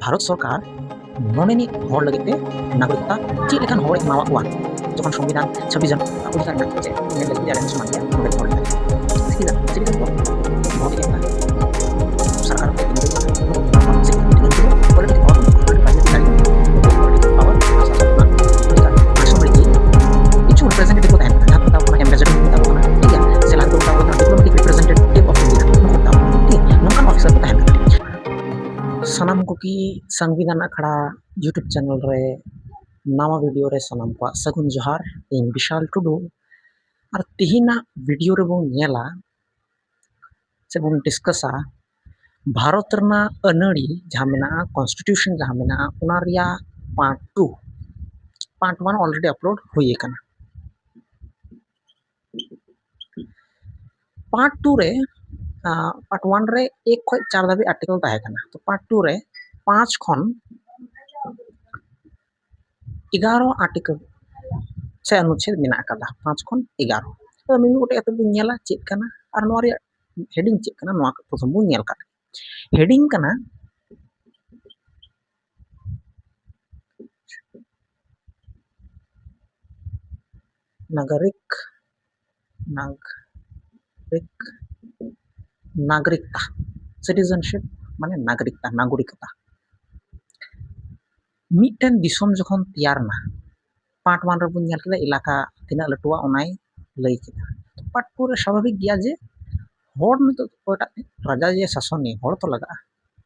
भारत सरकार नोनेनी हर लगे नागरिकता चेक लेखान हर एमावा कोआ जखन संविधान 26 जन अधिकार मेना चे मेन लगे आले समान गया नोडेन हर लगे सिटीजन को भोट एम सरकार पे पॉलिटिकल पावर किछु रिप्रेजेंटेटिव को तहन जहां पता को एम्बेसडर को तब ना ठीक है सेला को तब डिप्लोमेटिक रिप्रेजेंटेटिव ऑफ इंडिया को तब ठीक नोंकान ऑफिसर को तहन सानाम को की संविधान अखड़ा यूट्यूब चैनल रे नवा वीडियो रे सानाम को सगुन जोहार इन विशाल टुडू और तिहिना वीडियो रे बो नेला से बो डिस्कसा भारत रना अनड़ी जहां मेना कॉन्स्टिट्यूशन जहां मेना उना रिया पार्ट 2 पार्ट 1 ऑलरेडी अपलोड हुई कना पार्ट 2 रे पार्ट 1 रे 1 खय 4 धाबी आर्टिकल ताहे कना तो पार्ट 2 रे 5 खन 11 आर्टिकल से अनुच्छेद मेना कदा 5 खन 11 तो मिमी गोटे एत बु नेला चेक कना और नोआ रे हेडिंग चेक कना नोआ प्रथम बु नेल का हेडिंग कना नागरिक नागरिकता सिटीजनशिप माने नागरिकता मिटन दिसम जखन तैयार ना पार्ट 1 रे बु नेल केदा इलाका तिना लटुआ ओनाय लई केदा पार्ट 2 रे स्वाभाविक गया जे हर में तो कोटा राजा जे शासन ने हर तो लगा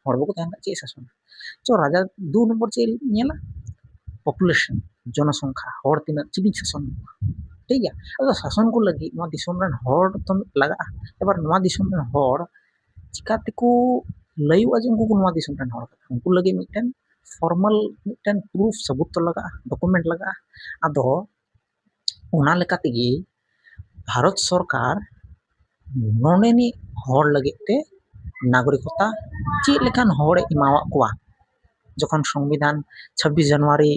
हर बको तहन चे शासन तो राजा 2 नंबर चे नेला पॉपुलेशन जनसंख्या हर तिना चिनी शासन ठीक है अब शासन को लगी नो दिसम रन हर तो लगा एबार नो दिसम रन हर चिकाते को लयुआ जे उनको नो दिसम रन हर उनको लगी मिटन फॉर्मल मिटन प्रूफ सबूत तो लगा डॉक्यूमेंट लगा आदो उना लेकाते गी भारत सरकार नोनेनी हर लगे ते नागरिकता चेक लेखान हर एमावा कोआ जखन संविधान 26 जनवरी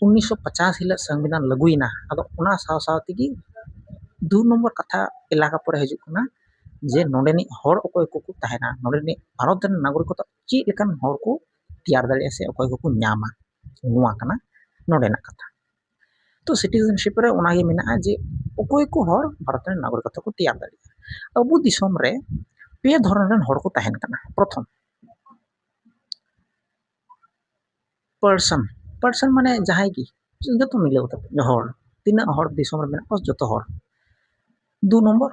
1950 हिला संविधान लगुइना आदो उना साव साव तेगी 2 नंबर कथा इलाका पर हजू कना जे नोडेनी हर अकोय को ताहेना नोडेनी भारत रन नागरिकता चेक लेखान हर को तैयार दाड़े से अकोय को न्यामा नुआ कना नोडेना कथा तो सिटीजनशिप रे उनागे मेना जे अकोय को हर भारत रन नागरिकता को तैयार दाड़े अबु दिसम रे पे धरन रन हर को ताहेन कना प्रथम पर्सन माने जहाय की जतो मिलाव ता हर तीना हर दिसम रे मेना जतो हर 2 नंबर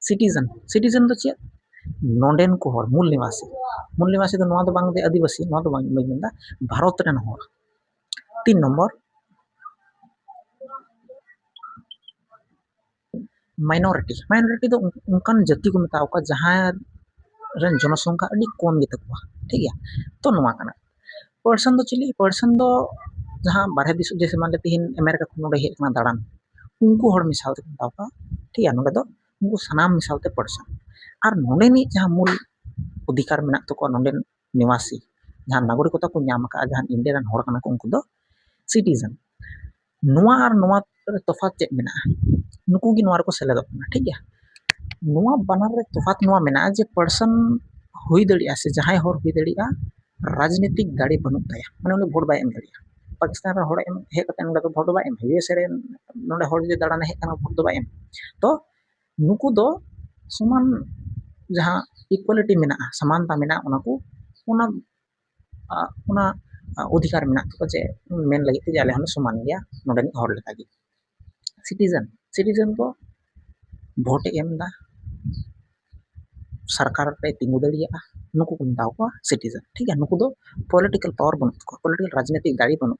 सिटीजन तो चे नोडेन को हर मूल निवासी तो नोआ तो बांग दे आदिवासी नोआ तो बांग मेनदा भारत रन हर 3 नंबर माइनॉरिटी तो उनकान जाति को मेता का जहां रन जनसंख्या अडी कम गे तकवा ठीक है तो नोआ कना पर्सन तो चिली पर्सन दो जहां बारहे दिस जैसे मान ले तीन अमेरिका को नोडे हेकना दाड़ान उनको हर मिसाल ते मेता का ठीक है नोडे दो उनको सनाम मिसाल ते पर्सन और नोडे नि जहां मूल अधिकार मेना तो को नोडे निवासी जहां नागरिकता को न्याम का जहां इंडिया रन हर कना को उनको दो सिटीजन नोआ और नोआ तफात चेक मेना नुकु गी नोआ को सेलेदो कना ठीक है नोआ बनार रे तफात नोआ मेना जे पर्सन हुई दड़िया से जहां हर हुई दड़िया राजनीतिक दाड़ी बनु ताया माने उनी वोट बाय एम दड़िया पाकिस्तान रे हर एम हे कते नोडे वोट बाय एम यूएस रे नोडे हर जे दाड़ाना हे कना वोट दो बाय एम तो नुकु दो समान जहां इक्वालिटी मेना समानता मेना उना को उना अधिकार मेना तो जे मेन लगी ते जाले हन समान गया नोडे हर लेका गी सिटीजन को भोट एम दा सरकार पे तिंगु दड़िया नुकु को मेता को सिटीजन ठीक है नुकु दो पॉलिटिकल पावर बनु को पॉलिटिकल राजनीतिक दाड़ी बनु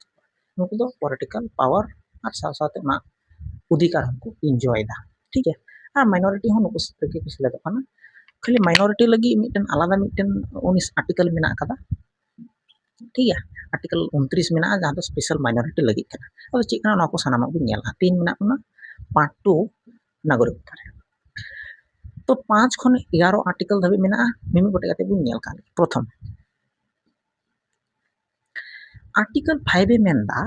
नुकु दो पॉलिटिकल पावर और साथ साथ ना अधिकार को एंजॉय दा ठीक है और माइनॉरिटी हो नुकु के कुछ लगा पाना खाली माइनॉरिटी लगी मिटन आलादा मिटन 19 आर्टिकल मेना कदा ठीक है आर्टिकल 29 मेना जहां तो स्पेशल माइनॉरिटी लगी कना अब चेक कना ना को सनामा को नेला 3 मेना कना पार्ट 2 नागरिकता तो 5 खन 11 आर्टिकल धाबी मेना मिमी गोटे गाते बु नेल काले प्रथम आर्टिकल 5 ए मेनदा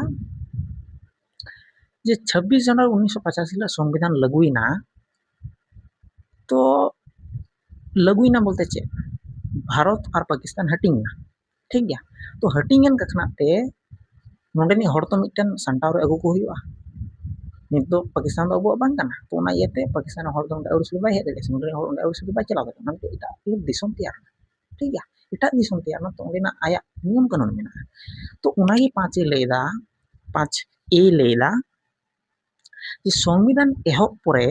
जे 26 जनवरी 1985 ला संविधान लगुइना तो लगुना बोलते चे भारत और पाकिस्तान हटिंगना ठीक गया तो हटिंगन कखनाते नोंडेनी हड़ तो मिटन संटाव रे अगु को हुआ नित दो पाकिस्तान दो अबुआ बांग काना तो ना इयते पाकिस्तान हड़ दो उड़े उड़ीस बाय हेज दे से नोंडे हड़ उड़े उड़ीस बाय चलाव दे ना एटा दिसम तैयार ठीक गया एटा दिसम तैयार ना तो उंडेना आया नियम कानून मेना तो उनागी पांच ए लेदा पांच ए लेदा जे संविधान एहब परे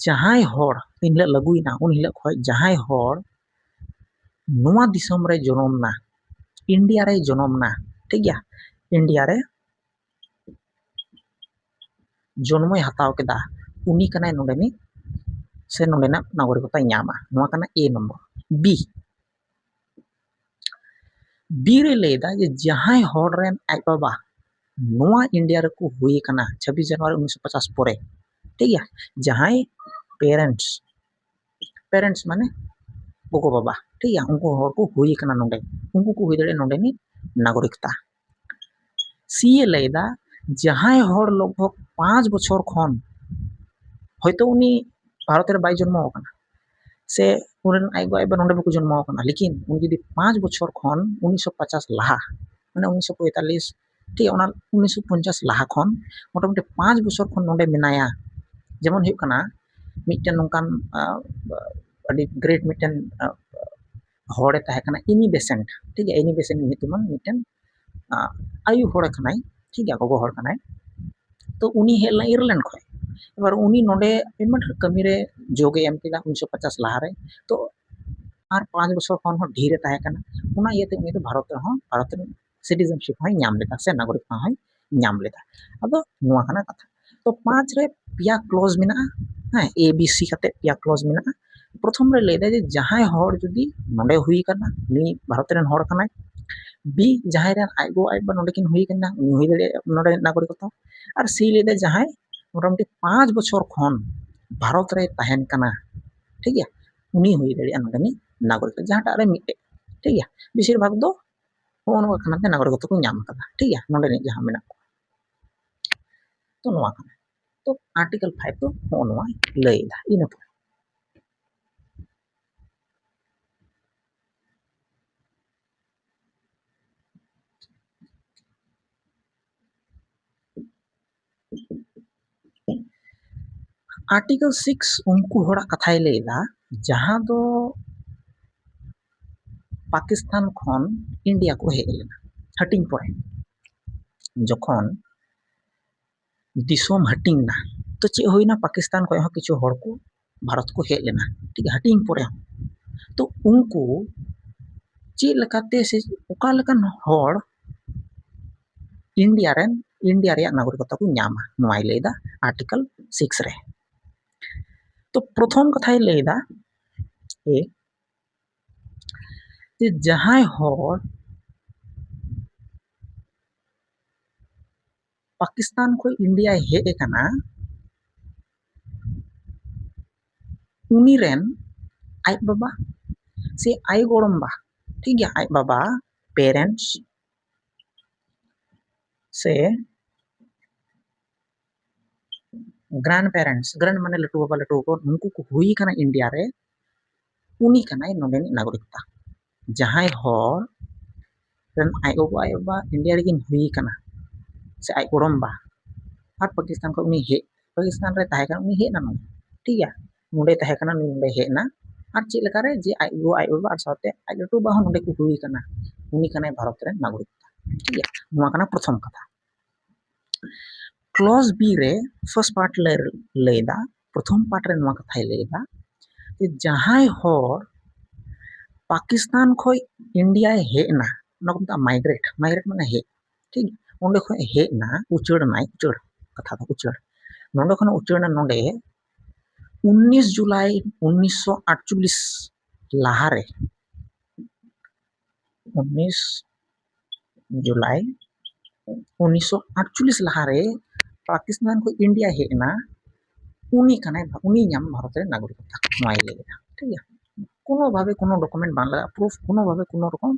जहां हड़ इनले लगुइना उन हिले खय जहां हड़ नुआ दिसम रे जनमना इंडिया रे जनमना ठीक गया इंडिया रे जन्मय हताव केदा उनी कनाय नोंडेनी से नोंडेना नागरिकता ᱧᱟᱢᱟ ᱱᱚᱣᱟ ᱠᱟᱱᱟ ए नंबर बी बी रे लेदा जे जहां हड़ रेन आज बाबा नोआ इंडिया रे को हुई कना 26 जनवरी 1950 परे ठीक गया जहां पेरेंट्स पेरेंट्स माने गोगो बाबा ठीक गया उनको हड़ को हुई कना नोंडे उनको को हुई दड़े नोंडेनी नागरिकता सी ए लेदा जहां हड़ लगभग 5 बछर खन হয়তো উনি ভারতের বাই জন্ম কানা से उन आई गो आइबा नोंडे बको जन्म काना लेकिन उन जदि 5 बछर खन 1950 लाहा माने 1945 ठीक ओना 1950 लाहा खन मोटामुटी 5 बछर खन नोंडे मेनाया जेमन हुई काना मिटन नोंकान अडी ग्रेट मिटन हड़े ताहे काना इनी बेसेंट ठीक है इनी बेसेंट मितुमान मिटन आयु हड़ कानाय ठीक है गोगो हड़ कानाय तो उनी हेला आयरलैंड खय एबार उनी नोंडे पेमेंट कमी रे जोगे एम केदा 1950 लाहा रे तो आर 5 बछर खन हो ढीरे ताहे काना उना इयते उनी तो भारत सिटीजनशिप हय ᱧᱟᱢ लेदा से नागरिकता हय ᱧᱟᱢ लेदा अदो नुआ काना कथा तो 5 रे पिया क्लोज मेना हां ए बी सी कते पिया क्लोज मेना प्रथम रे लेदा जे जहां हड़ जदि नोंडे हुई काना उनी भारत रेन हड़ कानाय बी जहां रेन आई गो आइबा नोंडे किन हुई काना उनी हुई दड़े नोंडे नागरिकता और सी लेदा जहां मोटामुटी 5 बछर खन भारत रे ताहेन काना ठीक है उनी हुई दड़े नोंडेनी नागरिक जहांटा रे मिटे ठीक है बेसिर भाग दो नोआ खानाते नागरिकता को ᱧᱟᱢ कदा ठीक है नोंडेनी जहां मेना तो नोआ खाना तो आर्टिकल 5 तो नोआ लैदा इना आर्टिकल 6 उनको हड़ा कथाय लेदा जहां दो पाकिस्तान खन इंडिया को हेज लेना हटिंग परे जखन दिसोम हटिंग ना तो चे होइना पाकिस्तान खय हो किछु हड़ को भारत को हेज लेना ठीक है हटिंग परे तो उनको चे लकाते से ओका लकान हड़ इंडिया रे नागरिकता को ᱧᱟᱢᱟ नोआय लेदा आर्टिकल 6 रे तो प्रथम कथाय लेदा ए जे जहां हड़ पाकिस्तान को इंडिया हेज काना उनी रेन आज बाबा से आई गोड़म्बा ठीक है आज बाबा पेरेंट्स से ग्रैंड पेरेंट्स ग्रैंड माने लटू बाबा लटू को उनको को हुई काना इंडिया रे उनी कानाय नोंडेनी नागरिकता जहां हड़ रेन आई बाबा इंडिया रे हुई काना से आई गोड़म्बा और पाकिस्तान को उनी हे पाकिस्तान रे ताहे काना उनी हे ना नोंडे ठीक है नोंडे ताहे काना नोंडे हे ना और चे लका रे जे आई बाबा और साथे आई लटू बाबा नोंडे को हुई काना उनी कानाय भारत रे नागरिकता ठीक है नोआ काना प्रथम कथा क्लॉज बी रे फर्स्ट पार्ट लेदा प्रथम पार्ट रे नोआ कथाय लेदा जे जहां हड़ पाकिस्तान खय इंडिया हेजना ना माइग्रेट माइग्रेट माने हे ठीक ओंडे खय हेजना उचड़नाय उचड़ कथा दो उचड़ नोंडे खन उचड़ना नोंडे 19 जुलाई 1948 लाहा रे 19 जुलाई 1948 लाहा रे पाकिस्तान को इंडिया हेजना उनी कानाय उनी ᱧᱟᱢ भारत रे नागरिकता नोआय लेदा ठीक है कोनो भावे कोनो डॉक्यूमेंट बान लगा प्रूफ कोनो भावे कोनो रकम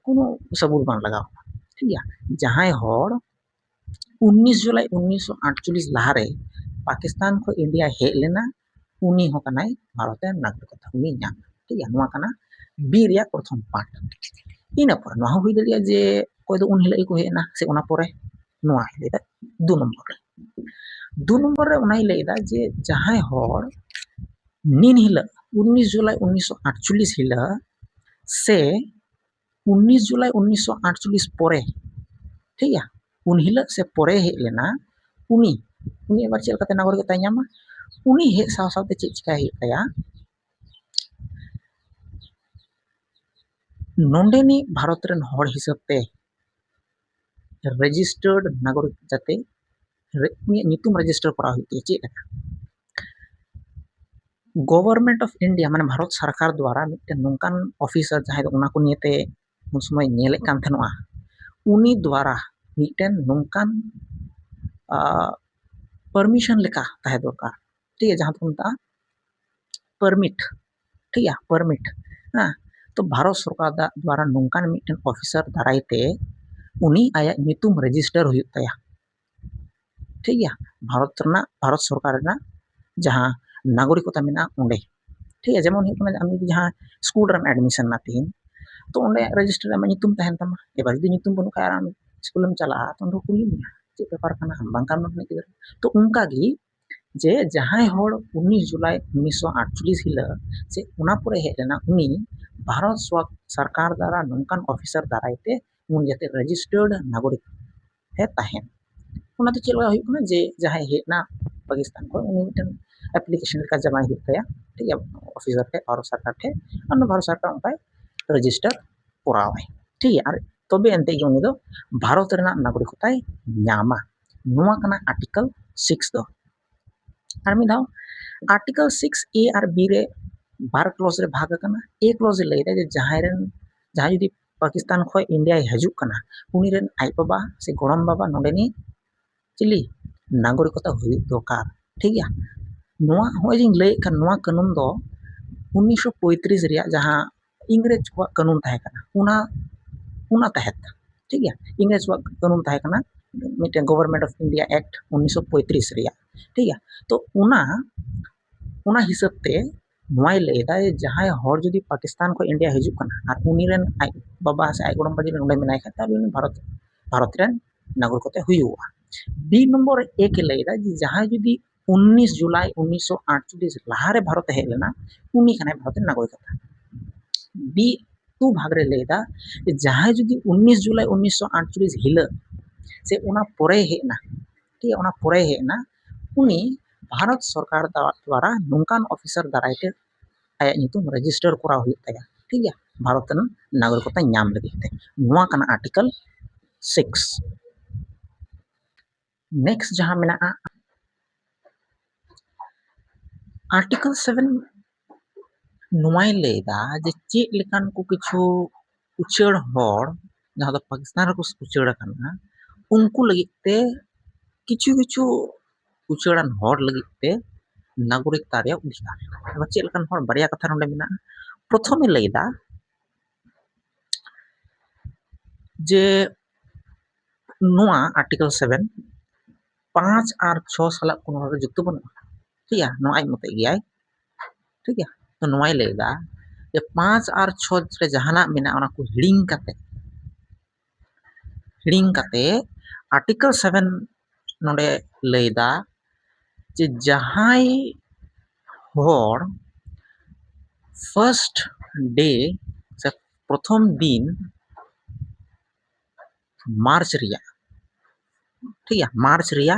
कोनो सबूत बान लगा ठीक है जहां हड़ 19 जुलाई 1948 लाहा रे पाकिस्तान को इंडिया हेज लेना ᱩᱱᱤ ᱦᱚᱸ ᱠᱟᱱᱟᱭ ᱵᱷᱟᱨᱚᱛᱮর নাগরিকতা ᱩᱱᱤ ᱧᱟᱢᱟ ᱴᱷᱤᱠ ᱜᱮᱭᱟ ᱱᱚᱣᱟ ᱠᱟᱱᱟ ᱵি ᱨᱮᱭᱟᱜ ᱯᱨᱚᱛᱷᱚᱢ ᱯᱟর্ট ᱤᱱᱟᱹ ᱯᱚᱨᱮ ᱱᱚᱣᱟ ᱦᱚᱸ ᱦᱩᱭ ᱫᱟᱲᱮᱭᱟᱜᱼᱟ ᱡᱮ ᱚᱠᱚᱭ ᱫᱚ ᱩᱱ ᱦᱤᱞᱳᱜ ᱜᱮᱠᱚ ᱦᱮᱡ ᱮᱱᱟ ᱥᱮ ᱚᱱᱟ ᱯᱚᱨᱮ ᱱᱚᱣᱟ ᱞᱟᱹᱭᱫᱟ 2 নম্বর ᱨᱮ 2 নম্বর ᱨᱮ ᱚᱱᱟᱭ ᱞᱟᱹᱭᱫᱟ ᱡᱮ ᱡᱟᱦᱟᱸᱭ ᱦᱚᱲ ᱱᱤᱱ ᱦᱤᱞᱳᱜ 19 জুলাই 1948 হিলᱳᱜ से 19 জুলাই 1948 পরে ঠিক গিয়া উন হিলᱳᱜ से পরে হেᱡ লেনা উনি উনি এবার ᱪᱮᱫ ᱞᱮᱠᱟᱛᱮ নাগরিকতায় ᱧᱟᱢᱟ উনি হেᱡ সাথে সাথে ᱪᱮᱫ ᱪᱤᱠᱟᱹᱭ ᱦᱩᱭᱩᱜ ᱛᱟᱭᱟ ᱱᱚᱰᱮᱱᱤᱡ ᱵᱷᱟᱨᱚᱛ ᱨᱮᱱ ᱦᱚᱲ ᱦᱤᱥᱟᱹᱵ তে রেজিস্টার্ড নাগরিক যাতে উনিᱭᱟᱜ ᱧᱩᱛᱩᱢ রেজিস্টার করা ᱦᱩᱭᱩᱜ ᱛᱟᱭᱟ ᱪᱮᱫ ᱞᱮᱠᱟ गवर्नमेंट ऑफ इंडिया माने भारत सरकार द्वारा मिट्टन नोंकान ऑफिसर जहां उना को नियते उन समय नेले कान थनोआ उनी द्वारा मिट्टन नोंकान परमिशन लेका ताहे दरकार ठीक है जहां को मता परमिट ठीक है परमिट हाँ तो भारत सरकार द्वारा नोंकान मिट्टन ऑफिसर दारायते उनी आया ᱧᱩᱛᱩᱢ रेजिस्टर हुई तया ठीक है भारत सरकार ना जहां नागरिकता मेना उंडे ठीक है जेमन हुई कना आम जहां स्कूल रे एडमिशन ना तीन तो उंडे रेजिस्टर में ᱧᱩᱛᱩम तहन तमा एबार जदि ᱧᱩᱛᱩम बनु का आम स्कूल में चला तो उंडे कुली में चेक पेपर कना बांकान में किधर तो उनका गी जे जहां हर 19 जुलाई 1948 हिला से उना परे हेज लेना उनी भारत सरकार द्वारा नोंकान ऑफिसर दारायते उन जाते रेजिस्टर्ड नागरिक है तहन उना तो चेक हुई कना जे जहां हेजना पाकिस्तान को उनी मिटन एप्लीकेशन का जमा हुई तया ठीक है ऑफिसर थे और सरकार थे और भारत सरकार उनका रेजिस्टर करावे ठीक है और तबे एनते उनी दो भारत रेना नागरिकताय ᱧᱟᱢᱟ ᱱᱚᱣᱟ ᱠᱟᱱᱟ आर्टिकल 6 दो और मिदाव आर्टिकल 6 ए और बी रे बार क्लॉज रे भाग कना ए क्लॉज ले रे जे जहां यदि पाकिस्तान खो इंडिया हजूक कना उनी रेन आई बाबा से गरम बाबा नोडेनी चिली नागरिकता हुई दरकार ठीक है नोआ होय जिन लay खान नोआ कानून दो 1935 रिया जहां इंग्रेज को कानून ताहे कना उना तहत ठीक है इंग्रेज को कानून ताहे कना मिटे गवर्नमेंट ऑफ इंडिया एक्ट 1935 रिया ठीक है तो उना हिसाब ते नोआय लेदा जहां हर जदि पाकिस्तान को इंडिया हजूक कना और उनी रेन आई बाबा से आई गरम बाजी नोडे मेनाय खा ताले भारत रेन नागरिकता हुईवा बी नंबर ए के लेदा जहां जदि 19 जुलाई 1948 लहारे भारत हेज लेना उनी खाने भारत नागरिकता बी तू भाग रे लेदा जहां जदि 19 जुलाई 1948 हिला से उना परे हेना ठीक है उना परे हेना उनी भारत सरकार द्वारा नोंकान ऑफिसर दारायते आया ᱧᱩᱛᱩᱢ रेजिस्टर करा हुई तया ठीक है भारत नागरिकता ᱧᱟᱢ लगित ते नोआ कना आर्टिकल 6 नेक्स्ट जहां मेना आर्टिकल 7 नोआय लेदा जे चेक लेकान को किछु उचड़ हर जहां दो पाकिस्तान रे को उचड़ कना उनको लगिते किछु उचड़ान हर लगिते नागरिकता रे अधिकार एबा चेक लेकान हर बारिया कथा नोडे मेना प्रथमे लेदा जे नोआ आर्टिकल 7 5 और 6 साल कोनो जुक्त बनु ठीक है नोआ आई मते गया ठीक है तो नोआय लेदा जे 5 और 6 रे जहाना मेना ओना को हिडिंग काते आर्टिकल 7 नोडे लेदा जे जहाई हर फर्स्ट डे से प्रथम दिन मार्च रिया ठीक है मार्च रिया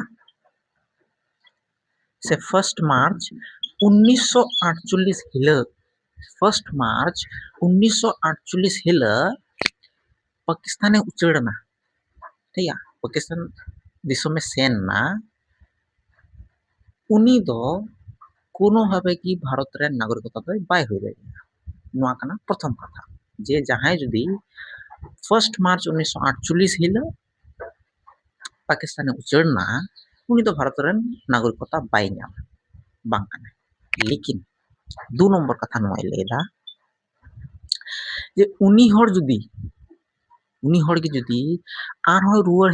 से फर्स्ट मार्च 1948 हिला फर्स्ट मार्च 1948 हिला पाकिस्तान उचड़ना ठीक है पाकिस्तान दिसों में सेन ना उनी दो कोनो भावे की भारत रे नागरिकता दो बाय होय दाड़िया नोआ कना प्रथम कथा जे जहां जदि फर्स्ट मार्च 1948 हिला पाकिस्तान उचड़ना उनी दो भारत रे नागरिकता बाय ᱧᱟᱢᱟ बांग कना लेकिन 2 नंबर कथा नोआय लेदा जे उनी हर के जदि आरहोय रुवाड़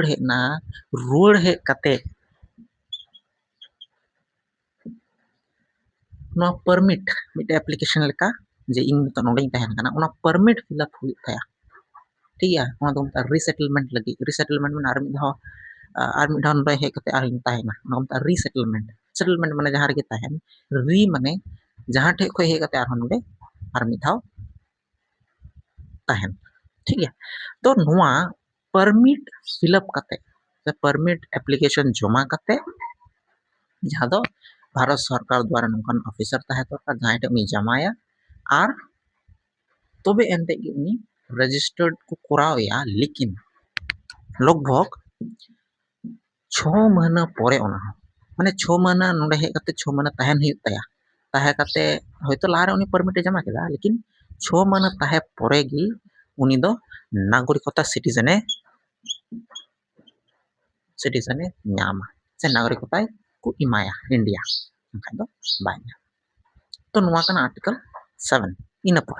हेजना रुवाड़ हेज काते ᱱᱚᱣᱟ permit ᱢᱤᱫᱴᱮᱱ application ᱞᱮᱠᱟ ᱡᱮ ᱤᱧ ᱱᱤᱛᱚᱜ ᱱᱚᱰᱮᱧ ᱛᱟᱦᱮᱱ ᱠᱟᱱᱟ ᱚᱱᱟ permit fill up ᱦᱩᱭᱩᱜ ᱛᱟᱭᱟ ᱴᱷᱤक ᱜᱮᱭᱟ ᱚᱱᱟ ᱫᱚ ᱢᱮᱛᱟᱜᱼᱟ resettlement ᱞᱟᱹᱜᱤᱫ resettlement ᱢᱟᱱᱮ ᱟᱨ ᱢᱤᱫ ᱫᱷᱟᱣ ᱱᱚᱰᱮ ᱦᱮᱡ ᱠᱟᱛᱮ ᱟᱨᱤᱧ ᱛᱟᱦᱮᱱᱟ ᱚᱱᱟ ᱠᱚ ᱢᱮᱛᱟᱜᱼᱟ resettlement settlement ᱢᱟᱱᱮ ᱡᱟᱦᱟᱸ ᱨᱮᱜᱮ ᱛᱟᱦᱮᱱ re ᱢᱟᱱᱮ ᱡᱟᱦᱟᱸ ᱴᱷᱮᱡ ᱠᱷᱚᱡ ᱦᱮᱡ ᱠᱟᱛᱮ ᱟᱨᱦᱚᱸ ᱱᱚᱰᱮ ᱟᱨ ᱢᱤᱫ ᱫᱷᱟᱣ tahan ठीक है तो नोआ परमिट फिलअप करते से परमिट एप्लीकेशन जमा करते जहां दो भारत सरकार द्वारा नोकान ऑफिसर ताहे तो जहां टे उनी जमाया आर तबे एनते कि उनी रजिस्टर्ड को करावया लेकिन लगभग 6 महीना परे ओना माने 6 महीना नोडे हे करते 6 महीना ताहेन हुयुग ताया ताहे करते होयतो लारे उनी परमिट जमा केदा लेकिन 6 महीना ताहे परे गी उनी दो नागरिकता सिटीजने ᱧᱟᱢᱟ से नागरिकता को इमाया इंडिया एनखान दो बाय तो नोआ कना आर्टिकल 7 इना पर